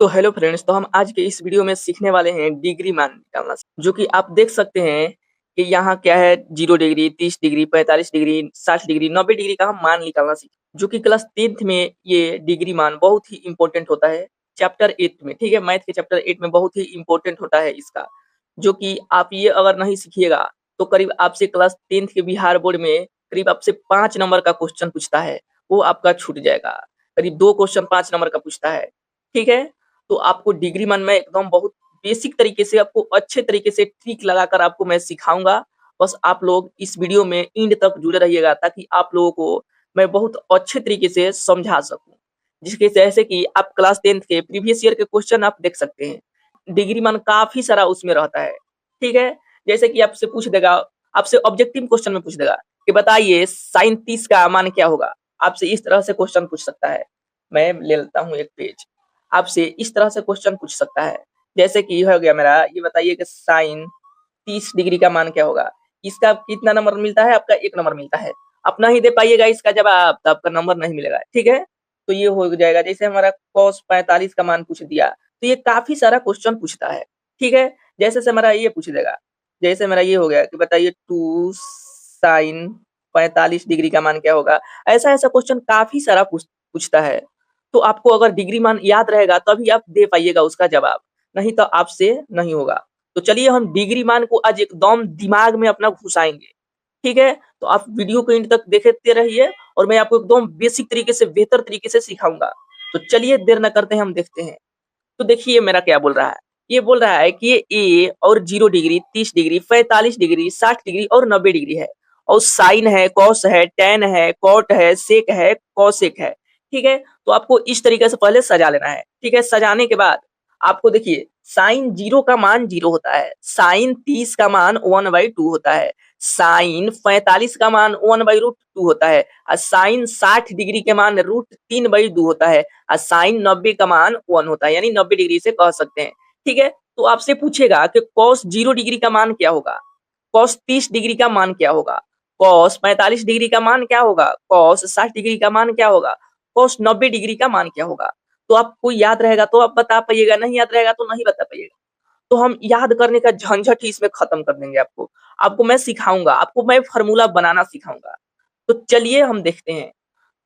तो hello friends, तो हम आज के इस वीडियो में सीखने वाले हैं डिग्री मान निकालना, जो कि आप देख सकते हैं कि यहाँ क्या है 0 degree, 30 degree, 45 degree, 60 degree, 90 degree का हम मान निकालना सीखें, जो कि क्लास 10th में ये डिग्री मान बहुत ही इंपॉर्टेंट होता है। चैप्टर 8 में, ठीक है, मैथ के चैप्टर 8 में बहुत ही इंपॉर्टेंट होता है इसका, जो कि आप ये अगर नहीं सीखिएगा तो करीब आपसे क्लास 10th के बिहार बोर्ड में करीब आपसे 5 नंबर का क्वेश्चन पूछता है, वो आपका छूट जाएगा। करीब 2 क्वेश्चन 5 नंबर का पूछता है, ठीक है। तो आपको डिग्री मान में एकदम बहुत बेसिक तरीके से, आपको अच्छे तरीके से ट्रिक लगाकर आपको मैं सिखाऊंगा। बस आप लोग इस वीडियो में एंड तक जुड़े रहिएगा, ताकि आप लोगों को मैं बहुत अच्छे तरीके से समझा सकूं, जिसके जैसे कि आप क्लास 10th के प्रीवियस ईयर के क्वेश्चन आप देख सकते हैं। डिग्री मान काफी सारा उसमें रहता है, ठीक है। जैसे कि आपसे पूछ देगा, आपसे ऑब्जेक्टिव क्वेश्चन में पूछ देगा कि बताइए साइन 30 का मान क्या होगा। आपसे इस तरह से क्वेश्चन पूछ सकता है। मैं ले लेता हूँ एक पेज, आपसे इस तरह से क्वेश्चन पूछ सकता है। जैसे कि हो गया मेरा, ये बताइए कि साइन 30 डिग्री का मान क्या होगा। इसका कितना नंबर मिलता है? आपका 1 नंबर मिलता है। आप नहीं दे पाइएगा इसका जवाब तो आपका नंबर नहीं मिलेगा, ठीक है। तो ये हो जाएगा। जैसे हमारा कॉस 45 का मान पूछ दिया, तो ये काफी सारा क्वेश्चन पूछता है, ठीक है। जैसे से हमारा ये पूछ देगा, जैसे मेरा ये हो गया कि बताइए 2 साइन 45 डिग्री का मान क्या होगा। ऐसा ऐसा क्वेश्चन काफी सारा पूछता है। तो आपको अगर डिग्री मान याद रहेगा तभी आप दे पाइएगा उसका जवाब, नहीं तो आपसे नहीं होगा। तो चलिए हम डिग्री मान को आज एकदम दिमाग में अपना घुसाएंगे, ठीक है। तो आप वीडियो को एंड तक देखते रहिए और मैं आपको एकदम बेसिक तरीके से, बेहतर तरीके से सिखाऊंगा। तो चलिए देर न करते हैं, हम देखते हैं। तो देखिए मेरा क्या बोल रहा है। ये बोल रहा है कि ये ए और 0 डिग्री, 30 डिग्री, 45 डिग्री, 60 डिग्री और 90 डिग्री है। और साइन है, कॉस है, टेन है, कॉट है, सेक है, कॉसेक है, ठीक है। तो आपको इस तरीके से पहले सजा लेना है, ठीक है। सजाने के बाद आपको देखिए साइन 0 का मान 0 होता है, साइन 30 का मान 1/2 होता है, साइन 45 का मान 1/√2 होता है, और साइन 60 डिग्री के मान √3/2 होता है, और साइन 90 का मान 1 होता है, यानी 90 डिग्री से कह सकते हैं, ठीक है। तो आपसे पूछेगा कि कॉस 0 डिग्री का मान क्या होगा, कॉस 30 डिग्री का मान क्या होगा, कॉस 45 डिग्री का मान क्या होगा, कॉस 60 डिग्री का मान क्या होगा, कॉस 90 डिग्री का मान क्या होगा। तो आपको याद रहेगा तो आप बता पाइएगा, नहीं याद रहेगा तो नहीं बता पाइएगा। तो हम याद करने का झंझट ही इसमें खत्म कर देंगे। आपको आपको मैं सिखाऊंगा, आपको मैं फार्मूला बनाना सिखाऊंगा। तो चलिए हम देखते हैं।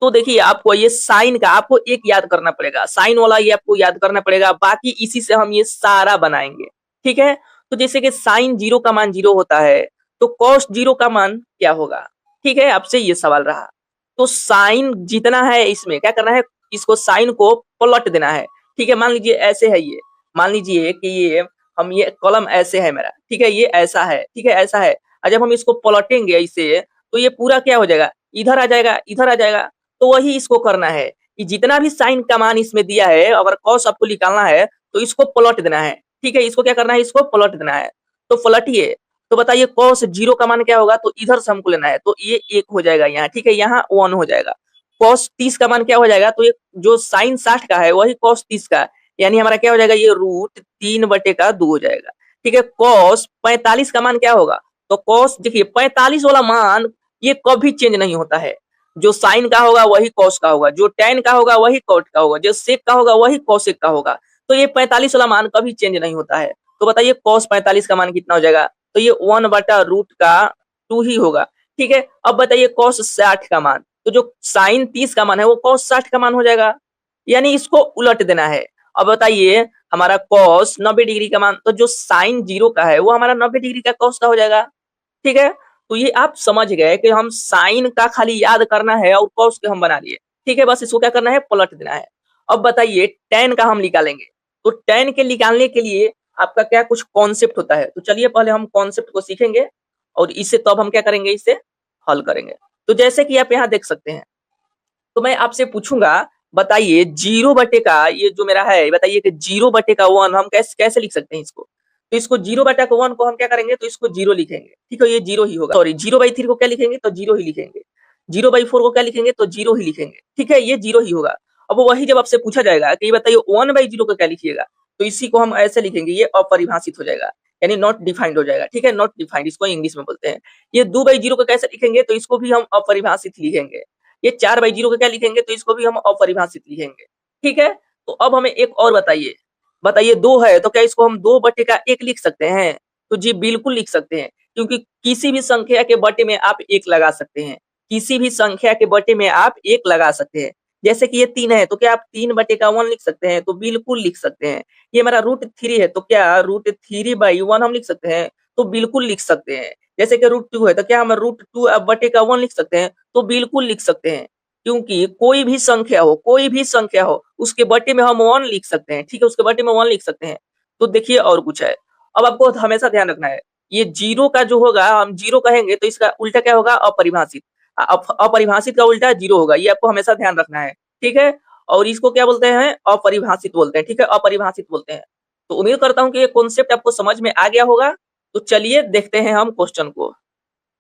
तो देखिए आपको ये साइन का आपको एक याद करना पड़ेगा, साइन वाला ये आपको याद करना पड़ेगा, बाकी इसी से हम ये सारा बनाएंगे, ठीक है। तो जैसे कि साइन 0 का मान 0 होता है, तो कॉस 0 का मान क्या होगा, ठीक है। आपसे ये सवाल रहा। तो साइन जितना है इसमें क्या करना है, इसको साइन को पलट देना है, ठीक है। मान लीजिए ऐसे है ये, मान लीजिए कि ये हम ये कॉलम ऐसे है मेरा, ठीक है, ये ऐसा है, ठीक है, ऐसा है। और जब हम इसको पलटेंगे इसे, तो ये पूरा क्या हो जाएगा, इधर आ जाएगा, इधर आ जाएगा। तो वही इसको करना है कि जितना भी साइन का मान इसमें दिया है, अगर कॉस आपको निकालना है तो इसको पलट देना है, ठीक है। इसको क्या करना है, इसको पलट देना है। तो पलटिए, तो बताइए कॉस 0 का मान क्या होगा। तो इधर से हमको लेना है, तो ये 1 हो जाएगा यहाँ, ठीक है, यहाँ 1 हो जाएगा। कॉस 30 का मान क्या हो जाएगा, तो ये जो साइन 60 का है वही कॉस 30 का, यानी हमारा क्या हो जाएगा, ये √3/2 हो जाएगा, ठीक है। कॉस 45 का मान क्या होगा, तो कॉस देखिए 45 वाला मान ये कभी चेंज नहीं होता है। जो साइन का होगा वही कॉस का होगा, जो टेन का होगा वही कॉट का होगा, जो सेक का होगा वही कॉसेक का होगा। तो ये 45 वाला मान कभी चेंज नहीं होता है। तो बताइए कॉस 45 का मान कितना हो जाएगा, तो ये 1/√2 ही होगा, ठीक है। अब बताइए कॉस 60 का मान, तो जो साइन 30 का मान है वो कॉस 60 का मान हो जाएगा, यानी इसको उलट देना है। अब बताइए हमारा कॉस 90 डिग्री का मान, तो जो साइन 0 का है वो हमारा 90 डिग्री का कॉस का हो जाएगा, ठीक है। तो ये आप समझ गए कि हम साइन का खाली याद करना है और कॉस के हम बना लिए, ठीक है। बस इसको क्या करना है, पलट देना है। अब बताइए टेन का हम निकालेंगे। तो टेन के निकालने के लिए आपका क्या कुछ कॉन्सेप्ट होता है। तो चलिए पहले हम कॉन्सेप्ट को सीखेंगे और इससे तब हम क्या करेंगे, इसे हल करेंगे। तो जैसे कि आप यहाँ देख सकते हैं, तो मैं आपसे पूछूंगा बताइए 0/का ये जो मेरा है, बताइए कि 0/1 हम कैसे कैसे लिख सकते हैं इसको। तो इसको 0/1 को हम क्या करेंगे, तो इसको 0 लिखेंगे, ठीक है, ये 0 ही होगा। सॉरी 0/3 को क्या लिखेंगे, तो 0 ही लिखेंगे। 0/4 को क्या लिखेंगे, तो 0 ही लिखेंगे, ठीक है, ये 0 ही होगा। अब वही जब आपसे पूछा जाएगा कि ये बताइए 1/0 को क्या लिखिएगा, तो इसी को हम ऐसे लिखेंगे, ये अपरिभाषित हो जाएगा, यानी नॉट डिफाइंड हो जाएगा, ठीक है, नॉट डिफाइंड इसको इंग्लिश में बोलते हैं। ये 2/0 को कैसे लिखेंगे, तो इसको भी हम अपरिभाषित लिखेंगे। ये 4/0 को क्या लिखेंगे, तो इसको भी हम अपरिभाषित लिखेंगे, ठीक है। तो अब हमें एक और बताइए, बताइए 2 है तो क्या इसको हम 2/1 लिख सकते हैं? तो जी बिल्कुल लिख सकते हैं, क्योंकि किसी भी संख्या के बटे में आप 1 लगा सकते हैं। किसी भी संख्या के बटे में आप 1 लगा सकते हैं। जैसे कि ये 3 है तो क्या आप 3/1 लिख सकते हैं? तो बिल्कुल लिख सकते हैं। ये हमारा √3 है तो क्या √3/1 हम लिख सकते हैं? तो बिल्कुल लिख सकते हैं। जैसे कि √2 है तो क्या हम √2/1 लिख सकते हैं? तो बिल्कुल लिख सकते हैं। क्योंकि कोई भी संख्या हो, उसके बटे में हम 1 लिख सकते हैं, ठीक है? उसके बटे में 1 लिख सकते हैं। तो देखिए और कुछ है, अब आपको हमेशा ध्यान रखना है, ये 0 का जो होगा हम 0 कहेंगे तो इसका उल्टा क्या होगा? अपरिभाषित। अपरिभाषित का उल्टा 0 होगा, ये आपको हमेशा ध्यान रखना है, ठीक है? और इसको क्या बोलते हैं? अपरिभाषित बोलते हैं, ठीक है? अपरिभाषित बोलते हैं। तो उम्मीद करता हूँ कि ये कॉन्सेप्ट आपको समझ में आ गया होगा। तो चलिए देखते हैं हम क्वेश्चन को।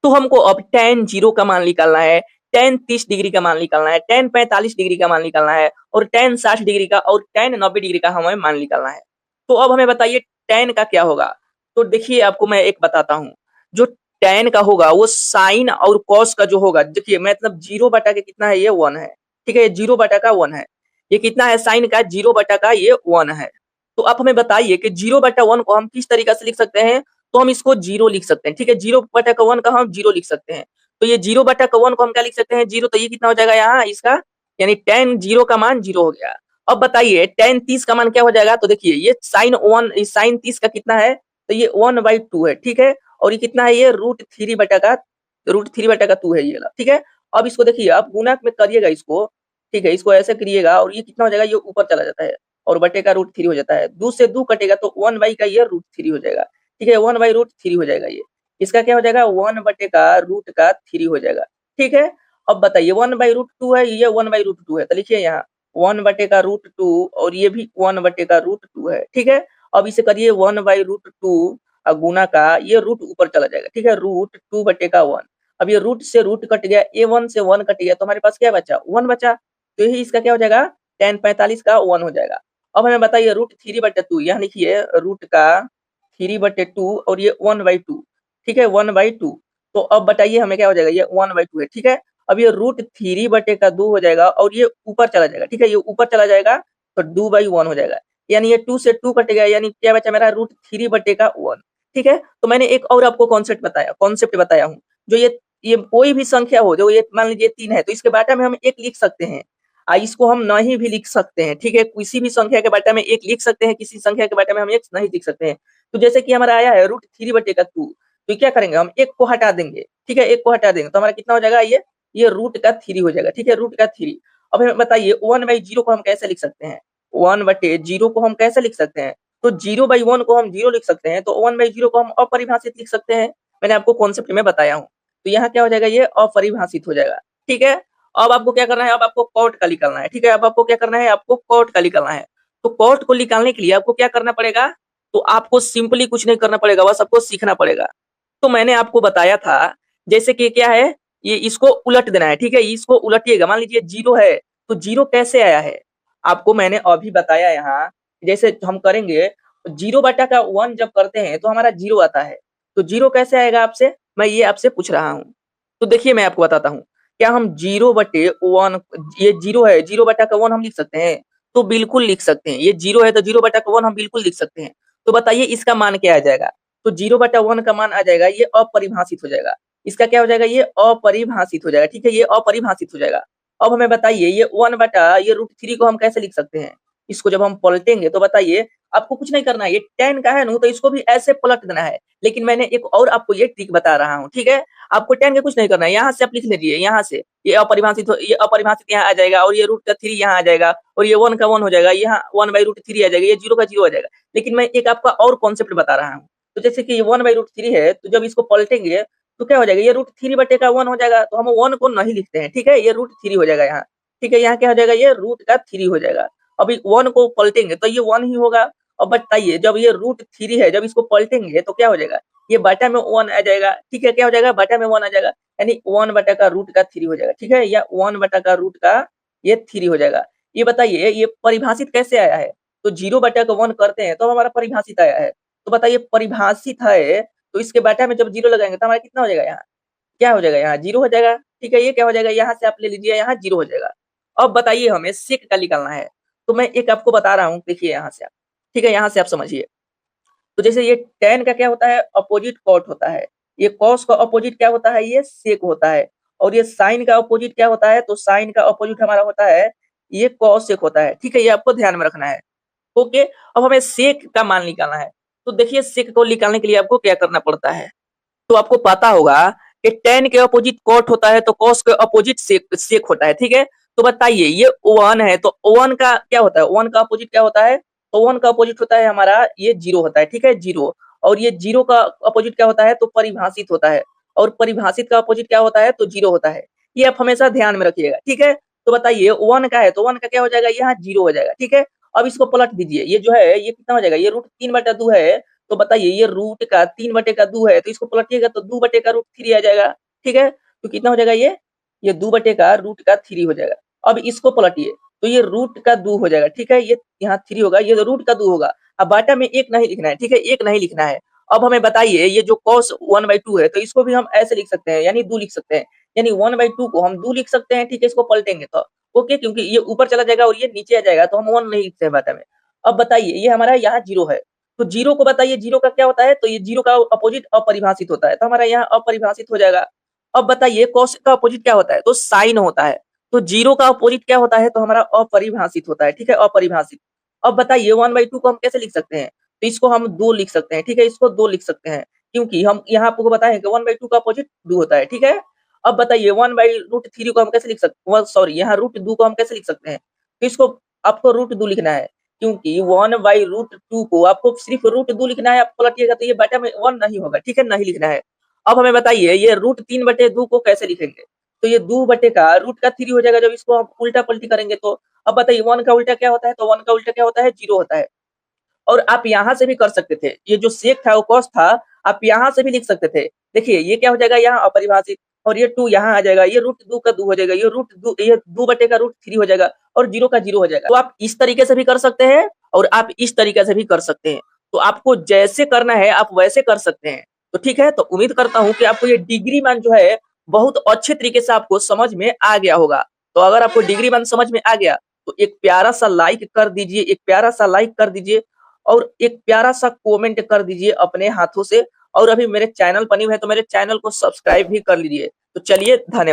तो हमको अब tan 0 का मान निकालना है, tan 30 डिग्री का मान निकालना है, tan 45 डिग्री का मान निकालना है और tan 60 डिग्री का और tan 90 डिग्री का हमें मान निकालना है। तो अब हमें बताइए tan का क्या होगा? तो देखिए आपको मैं एक बताता हूँ, जो tan का होगा वो sin और cos का जो होगा, देखिए मतलब 0 बटा के कितना है? ये 1 है, ठीक है? ये 0 बटा का 1 है। ये कितना है? sin का 0 बटा का ये 1 है। तो आप हमें बताइए कि 0/1 को हम किस तरीका से लिख सकते हैं? तो हम इसको 0 लिख सकते हैं, ठीक है? 0/1 का हम 0 लिख सकते हैं। तो ये 0/1 को हम क्या लिख सकते हैं? 0, तो ये कितना हो जाएगा यहाँ इसका? यानी tan 0 का मान 0 हो गया। अब बताइए tan 30 का मान क्या हो जाएगा? तो देखिए ये sin 30 का कितना है? तो ये 1/2 है, ठीक है? और ये कितना है? ये √3/2 है ये वाला, ठीक है? अब इसको देखिए आप गुणक में करिएगा इसको, ठीक है? इसको ऐसे करिएगा और ये कितना हो जाएगा? ये ऊपर चला जाता है और बटे का √3 हो जाता है। 2 से 2 कटेगा तो 1 का ये √3 हो जाएगा, ठीक है? 1/√3 हो जाएगा ये। इसका क्या हो जाएगा? 1 बटे का √3 हो जाएगा, ठीक है? अब बताइए 1/√2 है, ये 1/√2 है, तो लिखिए यहाँ 1 बटे का √2 और ये भी 1 बटे का √2 है, ठीक है? अब इसे करिए 1/√2 गुना का ये रूट ऊपर चला जाएगा, ठीक है? √2 बटे का 1। अब ये रूट से रूट कट गया, A1 से 1 कट गया तो हमारे पास क्या बचा? 1 बचा। तो यही इसका क्या हो जाएगा? tan 45 का 1 हो जाएगा। अब हमें बताइए √3/2, यहाँ लिखिए रूट का 3/2 और ये 1/2, ठीक है? 1/2। तो अब बताइए हमें क्या हो जाएगा? ये 1/2 है, ठीक है? अब ये √3/2 हो जाएगा और ये ऊपर चला जाएगा, ठीक है? ये ऊपर चला जाएगा तो 2/1 हो जाएगा। यानी ये 2 से 2 कट गया, यानी क्या बचा मेरा? √3/1, ठीक है? तो मैंने एक और आपको कॉन्सेप्ट बताया हूँ, जो ये कोई भी संख्या हो, जो ये मान लीजिए 3 है तो इसके बाटा में हम 1 लिख सकते हैं। इसको हम नहीं भी लिख सकते हैं, ठीक है? किसी भी संख्या के बाटा में 1 लिख सकते हैं, किसी संख्या के बाटा में हम 1 नहीं लिख सकते हैं। तो जैसे कि हमारा आया है √3/2, तो क्या करेंगे हम? 1 को हटा देंगे, ठीक है? 1 को हटा देंगे तो हमारा कितना हो जाएगा? ये √3 हो जाएगा, ठीक है? √3। अब हमें बताइए 1/0 को हम कैसे लिख सकते हैं? 1/0 को हम कैसे लिख सकते हैं? तो 0/1 को हम 0 लिख सकते हैं, तो 1/0 को हम अपरिभाषित लिख सकते हैं। मैंने आपको कॉन्सेप्ट में बताया हूँ। तो यहाँ क्या हो जाएगा? ये अपरिभाषित हो जाएगा, ठीक है? अब आपको क्या करना है? अब आपको कॉट का निकालना है, ठीक है? अब आपको क्या करना है? आपको कॉट का निकालना है। तो कॉट को निकालने के लिए आपको क्या करना पड़ेगा? तो आपको सिंपली कुछ नहीं करना पड़ेगा, बस आपको सीखना पड़ेगा। तो मैंने आपको बताया था, जैसे कि क्या है? ये इसको उलट देना है, ठीक है? इसको उलटिएगा, मान लीजिए 0 है, तो 0 कैसे आया है? आपको मैंने अभी बताया यहाँ, जैसे हम करेंगे 0/1 जब करते हैं तो हमारा 0 आता है। तो 0 कैसे आएगा आपसे? मैं ये आपसे पूछ रहा हूँ। तो देखिए मैं आपको बताता हूँ। क्या हम 0/1, ये 0 है, 0/1 हम लिख सकते हैं? तो बिल्कुल लिख सकते हैं। ये 0 है तो 0/1 हम बिल्कुल लिख सकते हैं। तो बताइए इसका मान क्या आ जाएगा? तो 0/1 का मान आ जाएगा, ये अपरिभाषित हो जाएगा। इसका क्या हो जाएगा? ये अपरिभाषित हो जाएगा, ठीक है? ये अपरिभाषित हो जाएगा। अब हमें बताइए ये 1 बटा ये √3 को हम कैसे लिख सकते हैं? इसको जब हम पलटेंगे तो बताइए, आपको कुछ नहीं करना है, ये tan का है ना तो इसको भी ऐसे पलट देना है। लेकिन मैंने एक और आपको ये ट्रिक बता रहा हूँ, ठीक है? आपको tan का कुछ नहीं करना है, यहाँ से आप लिख लीजिए, यहाँ से ये अपरिभाषित यहाँ आ जाएगा और ये √3 यहाँ आ जाएगा और ये 1 का 1 हो जाएगा, यहाँ 1/√3 आ जाएगा, ये 0 का 0 आ जाएगा। लेकिन मैं एक आपका और कॉन्सेप्ट बता रहा हूँ। तो जैसे कि ये 1/√3 है, तो जब इसको पलटेंगे तो क्या हो जाएगा? ये √3/1 हो जाएगा, तो हम 1 को नहीं लिखते हैं, ठीक है? ये √3 हो जाएगा यहाँ, ठीक है? यहाँ क्या हो जाएगा? ये √3 हो जाएगा। अभी 1 को पलटेंगे तो ये 1 ही होगा। अब बताइए जब ये √3 है, जब इसको पलटेंगे तो क्या हो जाएगा? ये बटा में 1 आ जाएगा, ठीक है? क्या हो जाएगा? बटा में 1 आ जाएगा, यानी 1 बटा का √3 हो जाएगा, ठीक है? या 1 बटा का रूट का ये 3 हो जाएगा। ये बताइए ये परिभाषित कैसे आया है? तो 0/1 करते हैं तो हमारा परिभाषित आया है। तो बताइए परिभाषित है तो इसके बटा में जब 0 लगाएंगे तो हमारा कितना हो जाएगा यहाँ? क्या हो जाएगा? यहाँ 0 हो जाएगा, ठीक है? ये क्या हो जाएगा? यहाँ से आप ले लीजिए, यहाँ 0 हो जाएगा। अब बताइए हमें सेक का निकालना है। तो मैं एक आपको बता रहा हूँ, देखिए यहाँ से आप, ठीक है, यहाँ से आप समझिए। तो जैसे ये tan का क्या होता है, अपोजिट कॉट होता है। ये cos का अपोजिट क्या होता है, ये sec होता है। और ये sin का अपोजिट क्या होता है, तो sin का अपोजिट हमारा होता है, ये cos sec होता है। ठीक है, ये आपको ध्यान में रखना है। ओके, अब हमें sec का मान निकालना है। तो देखिए sec को निकालने के लिए आपको क्या करना पड़ता है, तो आपको पता होगा कि tan के अपोजिट cot होता है, तो cos के अपोजिट sec होता है। ठीक है, तो बताइए ये 1 है, तो 1 का क्या होता है, 1 का अपोजिट क्या होता है, तो 1 का अपोजिट होता है हमारा ये 0 होता है। ठीक है, 0। और ये 0 का अपोजिट क्या होता है, तो परिभाषित होता है। और परिभाषित का अपोजिट क्या होता है, तो 0 होता है। ये आप हमेशा ध्यान में रखिएगा। ठीक है, तो बताइए 1 का है, तो 1 का क्या हो जाएगा, यहाँ 0 हो जाएगा। ठीक है, अब इसको पलट दीजिए, ये जो है ये कितना हो जाएगा, ये √3/2 है। तो बताइए ये रूट का 3/2 है, तो इसको पलटिएगा तो 2/√3 आ जाएगा। ठीक है, तो कितना हो जाएगा, ये 2/√3 हो जाएगा। अब इसको पलटिए तो ये √2 हो जाएगा। ठीक है, ये यहाँ 3 होगा, ये √2 होगा। अब बाटा में 1 नहीं लिखना है। ठीक है, 1 नहीं लिखना है। अब हमें बताइए ये जो cos 1/2 है, तो इसको भी हम ऐसे लिख सकते हैं, यानी 2 लिख सकते हैं। यानी 1/2 को हम 2 लिख सकते हैं। ठीक है, इसको पलटेंगे तो ओके, क्योंकि ये ऊपर चला जाएगा और ये नीचे आ जाएगा, तो हम 1 नहीं लिखते हैं बाटा में। अब बताइए ये हमारा यहाँ 0 है, तो 0 को बताइए 0 का क्या होता है, तो ये 0 का अपोजिट अपरिभाषित होता है, तो हमारा यहाँ अपरिभाषित हो जाएगा। अब बताइए cos का अपोजिट क्या होता है, तो sin होता है। तो 0 का अपोजिट क्या होता है, तो हमारा अपरिभाषित होता है। ठीक है, अपरिभाषित। अब बताइए 1/2 को हम कैसे लिख सकते हैं, तो इसको हम 2 लिख सकते हैं। ठीक है, इसको 2 लिख सकते हैं, क्योंकि हम यहाँ आपको बताएं कि 1/2 का अपोजिट 2 होता है। ठीक है, अब बताइए 1/√3 को हम कैसे लिख सकते, सॉरी यहाँ √2 को हम कैसे लिख सकते हैं, तो इसको आपको √2 लिखना है, क्योंकि 1/√2 को आपको सिर्फ √2 लिखना है। आप पलटिएगा तो ये बटा में 1 नहीं होगा। ठीक है, नहीं लिखना है। अब हमें बताइए ये √3/2 को कैसे लिखेंगे, तो ये 2 बटे का रूट का 3 हो जाएगा जब इसको हम उल्टा पलटी करेंगे तो। अब बताइए 1 का उल्टा क्या होता है, तो 1 का उल्टा क्या होता है, 0 होता है। और आप यहाँ से भी कर सकते थे, ये जो सेक था वो cos था, आप यहाँ से भी लिख सकते थे। देखिए ये क्या हो जाएगा, यहाँ अपरिभाषित, और ये 2 यहाँ आ जाएगा, ये √2 का 2 हो जाएगा, ये √2 बटे का √3 हो जाएगा, और 0 का 0 हो जाएगा। तो आप इस तरीके से भी कर सकते हैं और आप इस तरीके से भी कर सकते हैं। तो आपको जैसे करना है आप वैसे कर सकते हैं। तो ठीक है, तो उम्मीद करता हूँ कि आपको ये डिग्री मान जो है बहुत अच्छे तरीके से आपको समझ में आ गया होगा। तो अगर आपको डिग्री मान समझ में आ गया तो एक प्यारा सा लाइक कर दीजिए, एक प्यारा सा लाइक कर दीजिए, और एक प्यारा सा कमेंट कर दीजिए अपने हाथों से। और अभी मेरे चैनल पर न्यू है तो मेरे चैनल को सब्सक्राइब भी कर लीजिए। तो चलिए, धन्यवाद।